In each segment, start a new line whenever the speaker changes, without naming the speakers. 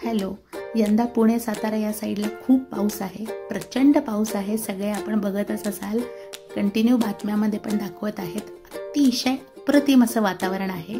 Hello, यंदा पुणे सातारा या साईडला खूप पाऊस आहे, प्रचंड पाऊस आहे. सगळे आपण बघतच असाल, कंटिन्यू बातम्यामध्ये पण दाखवत आहेत. अतिशय अप्रतिम असं वातावरण आहे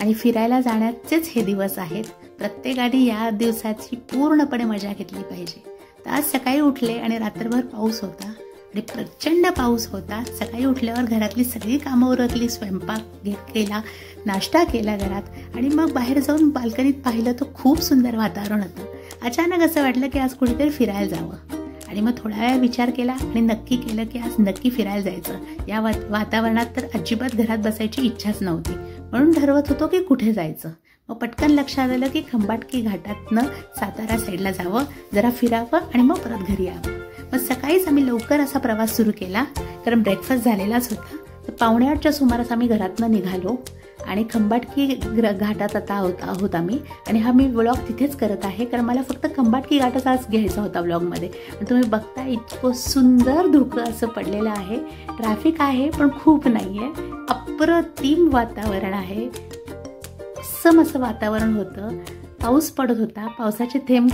आणि फिरायला जाण्याचेच हे दिवस आहेत. प्रत्येकाने या दिवसाची पूर्णपणे मजा घेतली पाहिजे. तर आज सकाळी उठले आणि रात्रभर पाऊस होता आणि प्रचंड पाऊस होता. सकाळी उठल्यावर घरातली सगळी कामं उरकली, स्वयंपाक केला, नाश्ता केला घरात आणि मग बाहेर जाऊन बाल्कनीत पाहिलं तर खूप सुंदर वातावरण होतं. अचानक असं वाटलं की आज कुठेतरी फिरायला जावं आणि मग थोडा वेळ विचार केला आणि नक्की केलं की आज नक्की फिरायला जायचं. या वातावरणात तर अजिबात घरात बसायची इच्छाच नव्हती, म्हणून ठरवत होतो की कुठे जायचं. मग पटकन लक्षात आलं की खंबाटकी घाटातनं सातारा साईडला जावं, जरा फिरावं आणि मग परत घरी यावं. मग सकाळीच आम्ही लवकर असा प्रवास सुरू केला, कारण ब्रेकफास्ट झालेलाच होता. तर 7:45च्या सुमारास आम्ही घरातनं निघालो आणि खंबाटकी घाटात आता आहोत आम्ही. आणि हा मी व्लॉग तिथेच करत आहे, कारण मला फक्त खंबाटकी घाटाचा आज घ्यायचा होता व्लॉगमध्ये. आणि तुम्ही बघता इतकं सुंदर धुकं असं पडलेलं आहे. ट्रॅफिक आहे पण खूप नाही आहे. अप्रतिम वातावरण आहे. असं वातावरण होतं. पाऊस पडत होता, पावसाचे थेंब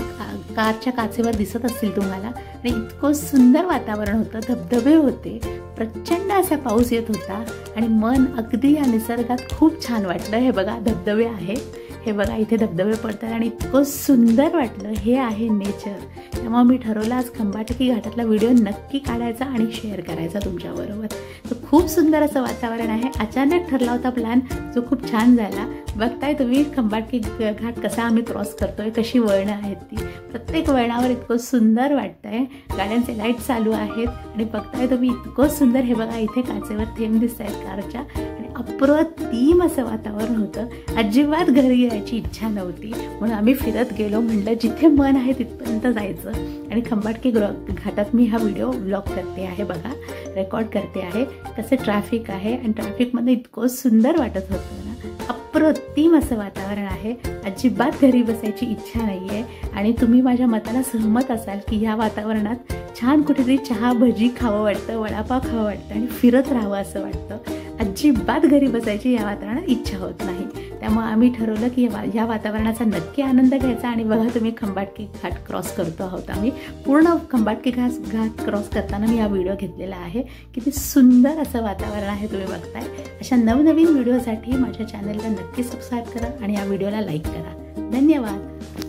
कारच्या काचेवर दिसत असतील तुम्हाला. आणि इतकं सुंदर वातावरण होतं, धबधबे होते, प्रचंड असा पाऊस येत होता आणि मन अगदी या निसर्गात खूप छान वाटलं. हे बघा धबधबे आहे, हे बघा इथे धबधबे पडतात आणि इतकं सुंदर वाटलं. हे आहे नेचर. त्यामुळे मी ठरवलं आज खंबाटकी घाटातला व्हिडिओ नक्की काढायचा आणि शेअर करायचा तुमच्याबरोबर. तर खूप सुंदर असं वातावरण आहे. अचानक ठरला होता प्लॅन, जो खूप छान झाला. बघताय तुम्ही खंबाटकी घाट कसा आम्ही क्रॉस करतोय, कशी वळणं आहेत ती. प्रत्येक वळणावर इतकं सुंदर वाटतंय. गाड्यांचे लाईट चालू आहेत आणि बघताय तुम्ही इतकं सुंदर. हे बघा इथे काचेवर थेंब दिसत आहेत कारच्या. आणि अप्रतिम असं वातावरण होतं. अजिबात घरी यायची इच्छा नव्हती, म्हणून आम्ही फिरत गेलो. म्हणलं जिथे मन आहे तिथपर्यंत जायचं. आणि खंबाटकी घाटात मी हा व्हिडिओ व्लॉग करते आहे, बघा रेकॉर्ड करते आहे. कसं ट्रॅफिक आहे आणि ट्रॅफिकमध्ये इतकं सुंदर वाटत होतं ना. अप्रतिम असं वातावरण आहे. अजिबात घरी बसायची इच्छा नाही आहे. आणि तुम्ही माझ्या मताला सहमत असाल की ह्या वातावरणात छान कुठेतरी चहा भजी खावं वाटतं, वडापाव खावं वाटतं आणि फिरत राहावं असं वाटतं. अजिबात घरी बसायची या वातावरणात इच्छा होत नाही. त्यामुळे आम्ही ठरवलं की या वातावरणाचा नक्की आनंद घ्यायचा. आणि बघा तुम्ही खंबाटकी घाट क्रॉस करतो आहोत आम्ही. पूर्ण खंबाटकी घाट क्रॉस करताना मी हा व्हिडिओ घेतलेला आहे. किती सुंदर असं वातावरण आहे, तुम्ही बघताय. अशा नवनवीन व्हिडिओसाठी माझ्या चॅनलला नक्की सबस्क्राईब करा आणि या व्हिडिओला लाईक करा. धन्यवाद.